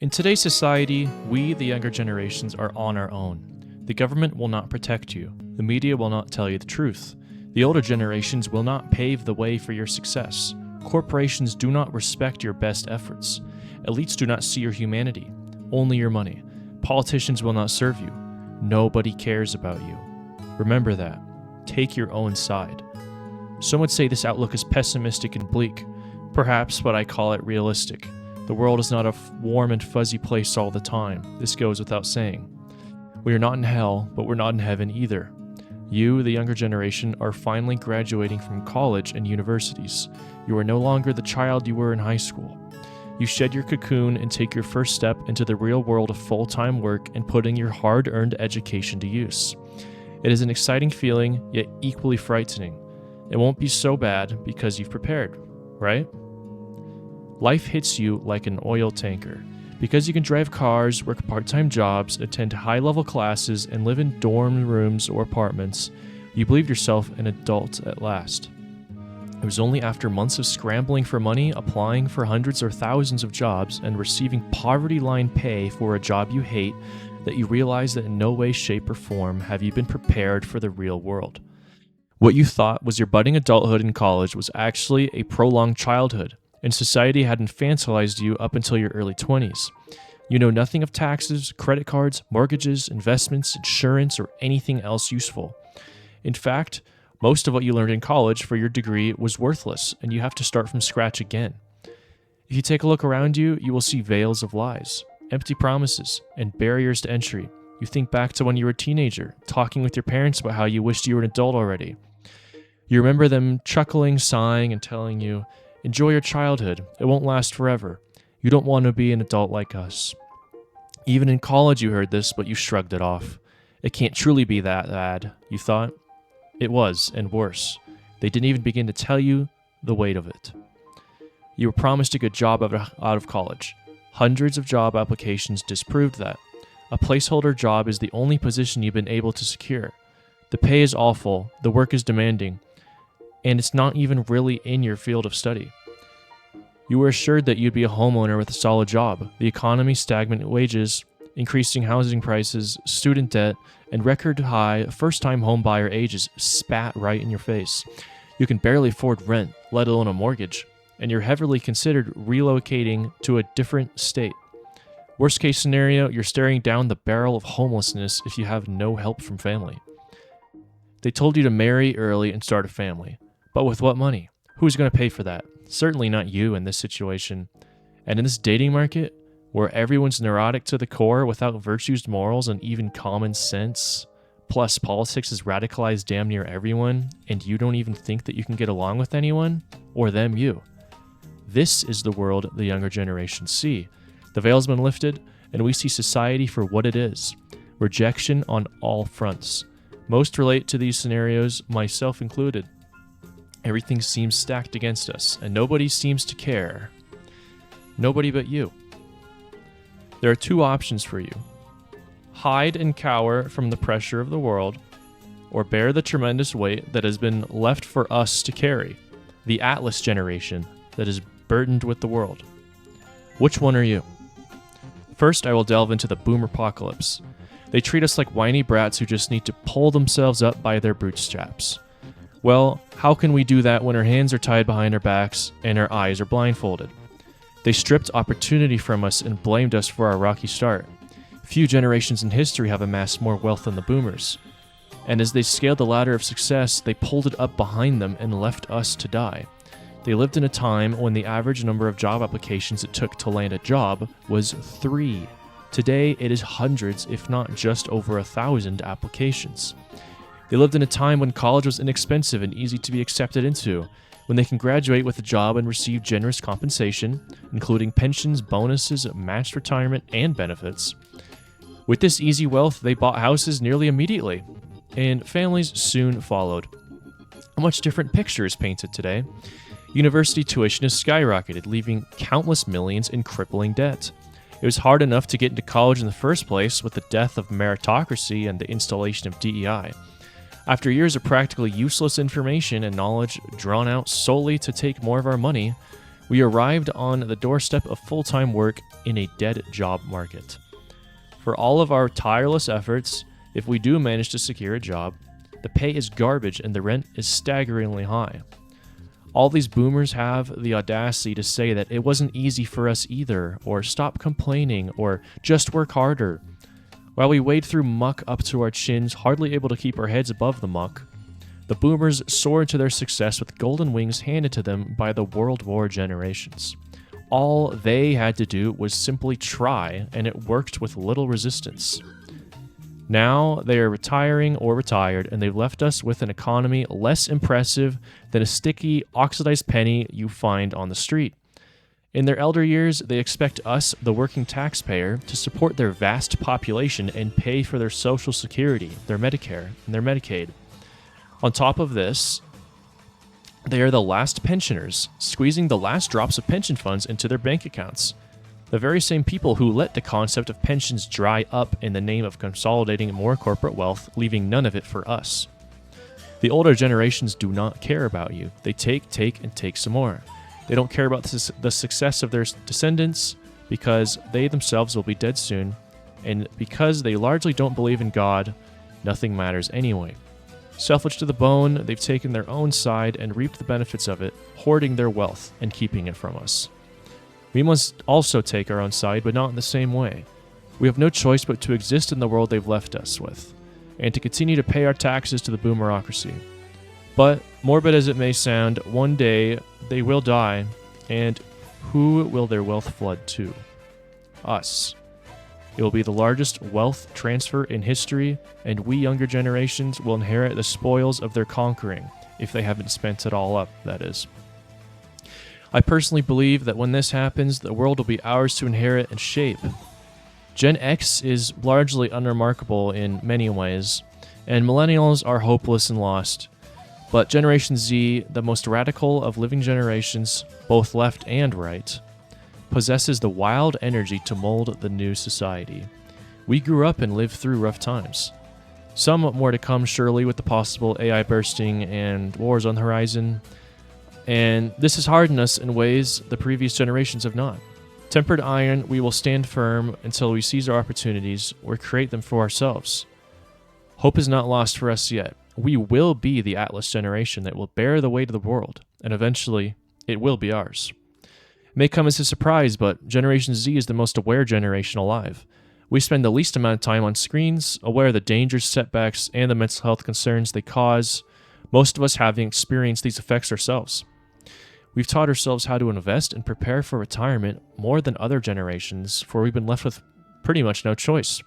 In today's society, we, the younger generations, are on our own. The government will not protect you. The media will not tell you the truth. The older generations will not pave the way for your success. Corporations do not respect your best efforts. Elites do not see your humanity, only your money. Politicians will not serve you. Nobody cares about you. Remember that. Take your own side. Some would say this outlook is pessimistic and bleak. Perhaps, but I call it realistic. The world is not a warm and fuzzy place all the time. This goes without saying. We are not in hell, but we're not in heaven either. You, the younger generation, are finally graduating from college and universities. You are no longer the child you were in high school. You shed your cocoon and take your first step into the real world of full-time work and putting your hard-earned education to use. It is an exciting feeling, yet equally frightening. It won't be so bad because you've prepared, right? Life hits you like an oil tanker. Because you can drive cars, work part-time jobs, attend high-level classes, and live in dorm rooms or apartments, you believe yourself an adult at last. It was only after months of scrambling for money, applying for hundreds or thousands of jobs, and receiving poverty line pay for a job you hate that you realize that in no way, shape, or form have you been prepared for the real world. What you thought was your budding adulthood in college was actually a prolonged childhood, and society had infantilized you up until your early 20s. You know nothing of taxes, credit cards, mortgages, investments, insurance, or anything else useful. In fact, most of what you learned in college for your degree was worthless, and you have to start from scratch again. If you take a look around you, you will see veils of lies, empty promises, and barriers to entry. You think back to when you were a teenager, talking with your parents about how you wished you were an adult already. You remember them chuckling, sighing, and telling you, "Enjoy your childhood. It won't last forever. You don't want to be an adult like us." Even in college you heard this, but you shrugged it off. It can't truly be that bad, you thought. It was, and worse. They didn't even begin to tell you the weight of it. You were promised a good job out of college. Hundreds of job applications disproved that. A placeholder job is the only position you've been able to secure. The pay is awful, the work is demanding, and it's not even really in your field of study. You were assured that you'd be a homeowner with a solid job. The economy, stagnant wages, increasing housing prices, student debt, and record-high first-time homebuyer ages spat right in your face. You can barely afford rent, let alone a mortgage, and you're heavily considered relocating to a different state. Worst-case scenario, you're staring down the barrel of homelessness if you have no help from family. They told you to marry early and start a family. But with what money? Who's going to pay for that? Certainly not you in this situation. And in this dating market, where everyone's neurotic to the core without virtues, morals, and even common sense, plus politics has radicalized damn near everyone, and you don't even think that you can get along with anyone, or them you. This is the world the younger generations see. The veil's been lifted, and we see society for what it is. Rejection on all fronts. Most relate to these scenarios, myself included. Everything seems stacked against us, and nobody seems to care. Nobody but you. There are two options for you. Hide and cower from the pressure of the world, or bear the tremendous weight that has been left for us to carry, the Atlas generation that is burdened with the world. Which one are you? First, I will delve into the boomer apocalypse. They treat us like whiny brats who just need to pull themselves up by their bootstraps. Well, how can we do that when our hands are tied behind our backs and our eyes are blindfolded? They stripped opportunity from us and blamed us for our rocky start. Few generations in history have amassed more wealth than the boomers. And as they scaled the ladder of success, they pulled it up behind them and left us to die. They lived in a time when the average number of job applications it took to land a job was 3. Today, it is hundreds, if not just over 1,000 applications. They lived in a time when college was inexpensive and easy to be accepted into, when they can graduate with a job and receive generous compensation, including pensions, bonuses, matched retirement, and benefits. With this easy wealth, they bought houses nearly immediately, and families soon followed. A much different picture is painted today. University tuition has skyrocketed, leaving countless millions in crippling debt. It was hard enough to get into college in the first place with the death of meritocracy and the installation of DEI. After years of practically useless information and knowledge drawn out solely to take more of our money, We arrived on the doorstep of full-time work in a dead job market. For all of our tireless efforts, if we do manage to secure a job, the pay is garbage and the rent is staggeringly high. All these boomers have the audacity to say that it wasn't easy for us either, or stop complaining, or just work harder. While we wade through muck up to our chins, hardly able to keep our heads above the muck, the boomers soared to their success with golden wings handed to them by the World War generations. All they had to do was simply try, and it worked with little resistance. Now they are retiring or retired, and they've left us with an economy less impressive than a sticky, oxidized penny you find on the street. In their elder years, they expect us, the working taxpayer, to support their vast population and pay for their Social Security, their Medicare, and their Medicaid. On top of this, they are the last pensioners, squeezing the last drops of pension funds into their bank accounts. The very same people who let the concept of pensions dry up in the name of consolidating more corporate wealth, leaving none of it for us. The older generations do not care about you. They take, and take some more. They don't care about the success of their descendants because they themselves will be dead soon, and because they largely don't believe in God, nothing matters anyway. Selfish to the bone, they've taken their own side and reaped the benefits of it, hoarding their wealth and keeping it from us. We must also take our own side, but not in the same way. We have no choice but to exist in the world they've left us with, and to continue to pay our taxes to the boomerocracy. But, morbid as it may sound, one day they will die, and who will their wealth flood to? Us. It will be the largest wealth transfer in history, and we younger generations will inherit the spoils of their conquering, if they haven't spent it all up, that is. I personally believe that when this happens, the world will be ours to inherit and shape. Gen X is largely unremarkable in many ways, and millennials are hopeless and lost. But Generation Z, the most radical of living generations, both left and right, possesses the wild energy to mold the new society. We grew up and lived through rough times. Some more to come surely with the possible AI bursting and wars on the horizon. And this has hardened us in ways the previous generations have not. Tempered iron, we will stand firm until we seize our opportunities or create them for ourselves. Hope is not lost for us yet. We will be the Atlas generation that will bear the weight of the world, and eventually, it will be ours. It may come as a surprise, but Generation Z is the most aware generation alive. We spend the least amount of time on screens, aware of the dangers, setbacks, and the mental health concerns they cause, most of us having experienced these effects ourselves. We've taught ourselves how to invest and prepare for retirement more than other generations, for we've been left with pretty much no choice.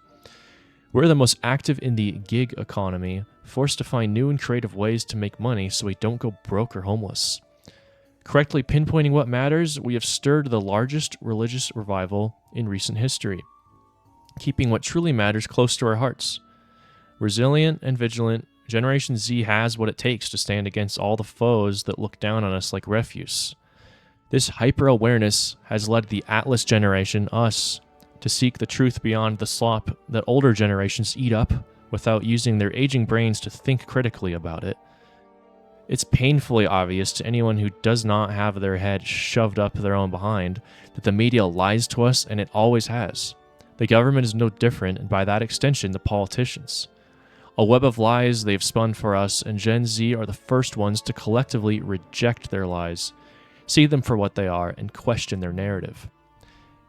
We're the most active in the gig economy, forced to find new and creative ways to make money so we don't go broke or homeless. Correctly pinpointing what matters, we have stirred the largest religious revival in recent history, keeping what truly matters close to our hearts. Resilient and vigilant, Generation Z has what it takes to stand against all the foes that look down on us like refuse. This hyper-awareness has led the Atlas generation, us, to seek the truth beyond the slop that older generations eat up without using their aging brains to think critically about it. It's painfully obvious to anyone who does not have their head shoved up their own behind that the media lies to us, and it always has. The government is no different, and by that extension, the politicians. A web of lies they've spun for us, and Gen Z are the first ones to collectively reject their lies, see them for what they are, and question their narrative.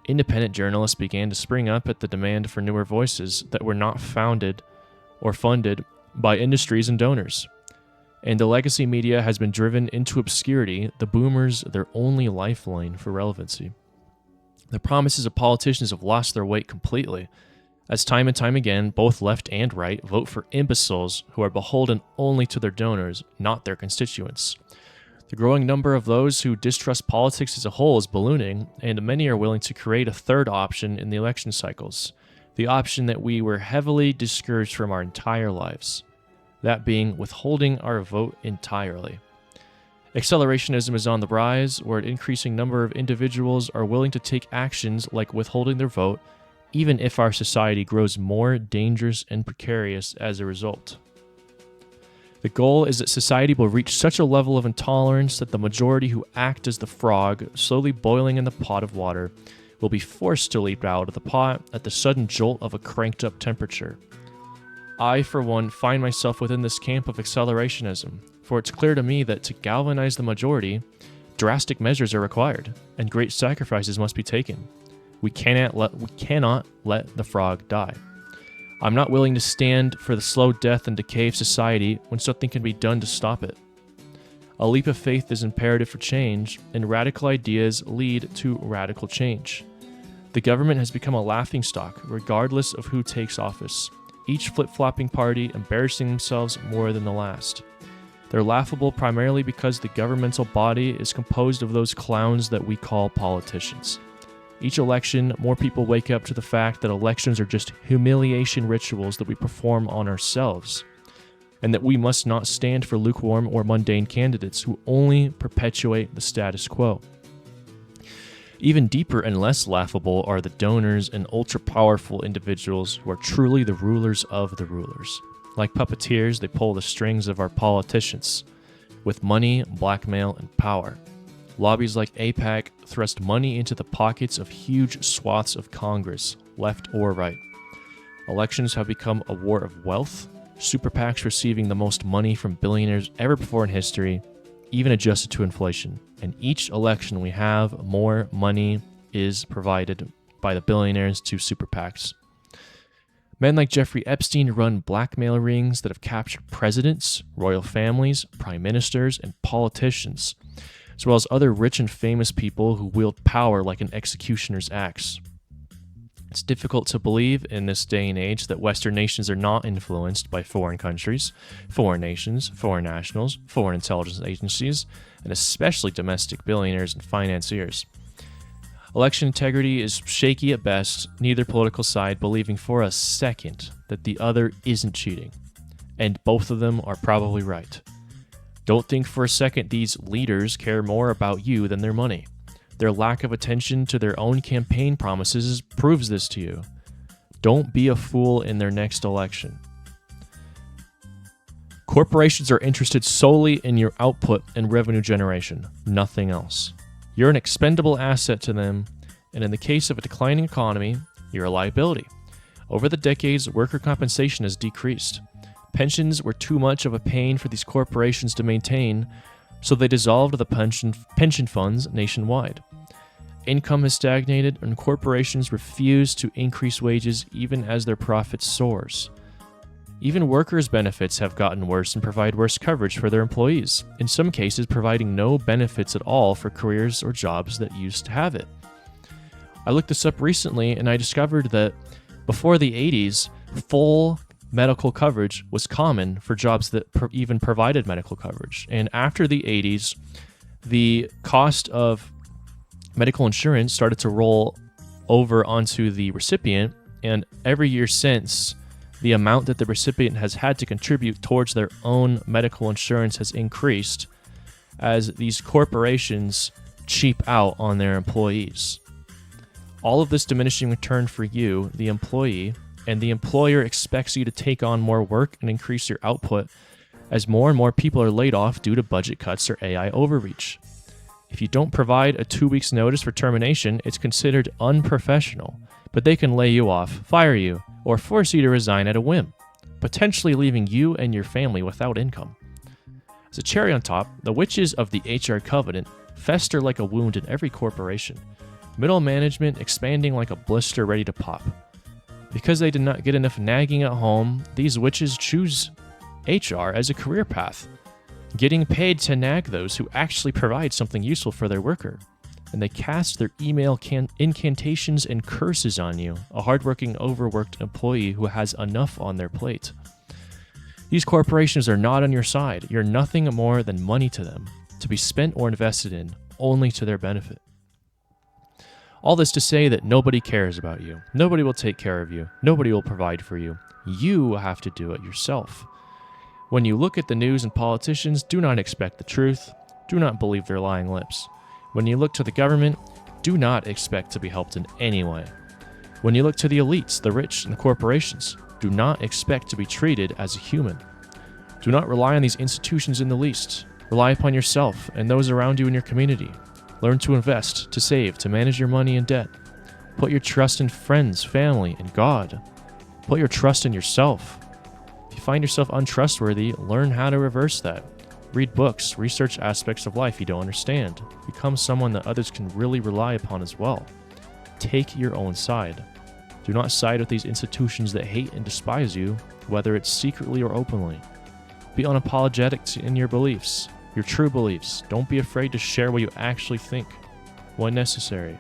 Independent journalists began to spring up at the demand for newer voices that were not founded or funded by industries and donors. And the legacy media has been driven into obscurity, the boomers their only lifeline for relevancy. The promises of politicians have lost their weight completely, as time and time again, both left and right vote for imbeciles who are beholden only to their donors, not their constituents. The growing number of those who distrust politics as a whole is ballooning, and many are willing to create a third option in the election cycles, the option that we were heavily discouraged from our entire lives, that being withholding our vote entirely. Accelerationism is on the rise, where an increasing number of individuals are willing to take actions like withholding their vote, even if our society grows more dangerous and precarious as a result. The goal is that society will reach such a level of intolerance that the majority who act as the frog, slowly boiling in the pot of water, will be forced to leap out of the pot at the sudden jolt of a cranked-up temperature. I, for one, find myself within this camp of accelerationism, for it's clear to me that to galvanize the majority, drastic measures are required, and great sacrifices must be taken. We cannot let the frog die. I'm not willing to stand for the slow death and decay of society when something can be done to stop it. A leap of faith is imperative for change, and radical ideas lead to radical change. The government has become a laughingstock, regardless of who takes office, each flip-flopping party embarrassing themselves more than the last. They're laughable primarily because the governmental body is composed of those clowns that we call politicians. Each election, more people wake up to the fact that elections are just humiliation rituals that we perform on ourselves, and that we must not stand for lukewarm or mundane candidates who only perpetuate the status quo. Even deeper and less laughable are the donors and ultra-powerful individuals who are truly the rulers of the rulers. Like puppeteers, they pull the strings of our politicians with money, blackmail, and power. Lobbies like AIPAC thrust money into the pockets of huge swaths of Congress, left or right. Elections have become a war of wealth, super PACs receiving the most money from billionaires ever before in history, even adjusted to inflation. And each election we have, more money is provided by the billionaires to super PACs. Men like Jeffrey Epstein run blackmail rings that have captured presidents, royal families, prime ministers, and politicians, as well as other rich and famous people who wield power like an executioner's axe. It's difficult to believe in this day and age that Western nations are not influenced by foreign countries, foreign nations, foreign nationals, foreign intelligence agencies, and especially domestic billionaires and financiers. Election integrity is shaky at best, neither political side believing for a second that the other isn't cheating, and both of them are probably right. Don't think for a second these leaders care more about you than their money. Their lack of attention to their own campaign promises proves this to you. Don't be a fool in their next election. Corporations are interested solely in your output and revenue generation, nothing else. You're an expendable asset to them, and in the case of a declining economy, you're a liability. Over the decades, worker compensation has decreased. Pensions were too much of a pain for these corporations to maintain, so they dissolved the pension funds nationwide. Income has stagnated, and corporations refuse to increase wages even as their profit soars. Even workers' benefits have gotten worse and provide worse coverage for their employees, in some cases providing no benefits at all for careers or jobs that used to have it. I looked this up recently, and I discovered that before the 80s, full medical coverage was common for jobs that even provided medical coverage. And after the 80s, the cost of medical insurance started to roll over onto the recipient, and every year since, the amount that the recipient has had to contribute towards their own medical insurance has increased as these corporations cheap out on their employees. All of this diminishing return for you, the employee, and the employer expects you to take on more work and increase your output as more and more people are laid off due to budget cuts or AI overreach. If you don't provide a 2 weeks notice for termination, it's considered unprofessional, but they can lay you off, fire you, or force you to resign at a whim, potentially leaving you and your family without income. As a cherry on top, the witches of the HR covenant fester like a wound in every corporation, middle management expanding like a blister ready to pop. Because they did not get enough nagging at home, these witches choose HR as a career path, getting paid to nag those who actually provide something useful for their worker. And they cast their email incantations and curses on you, a hardworking, overworked employee who has enough on their plate. These corporations are not on your side. You're nothing more than money to them, to be spent or invested in, only to their benefit. All this to say that nobody cares about you. Nobody will take care of you. Nobody will provide for you. You have to do it yourself. When you look at the news and politicians, do not expect the truth. Do not believe their lying lips. When you look to the government, do not expect to be helped in any way. When you look to the elites, the rich, and the corporations, do not expect to be treated as a human. Do not rely on these institutions in the least. Rely upon yourself and those around you in your community. Learn to invest, to save, to manage your money and debt. Put your trust in friends, family, and God. Put your trust in yourself. If you find yourself untrustworthy, learn how to reverse that. Read books, research aspects of life you don't understand. Become someone that others can really rely upon as well. Take your own side. Do not side with these institutions that hate and despise you, whether it's secretly or openly. Be unapologetic in your beliefs, your true beliefs. Don't be afraid to share what you actually think, when necessary.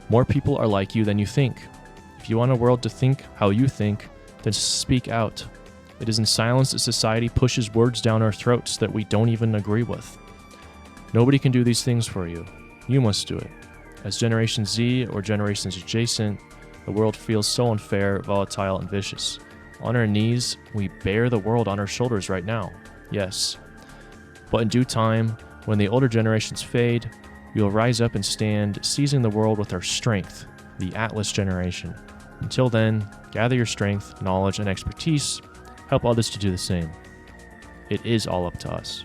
More people are like you than you think. If you want a world to think how you think, then speak out. It is in silence that society pushes words down our throats that we don't even agree with. Nobody can do these things for you. You must do it. As Generation Z or generations adjacent, the world feels so unfair, volatile, and vicious. On our knees, we bear the world on our shoulders right now. Yes. But in due time, when the older generations fade, we will rise up and stand, seizing the world with our strength, the Atlas generation. Until then, gather your strength, knowledge, and expertise. Help others to do the same. It is all up to us.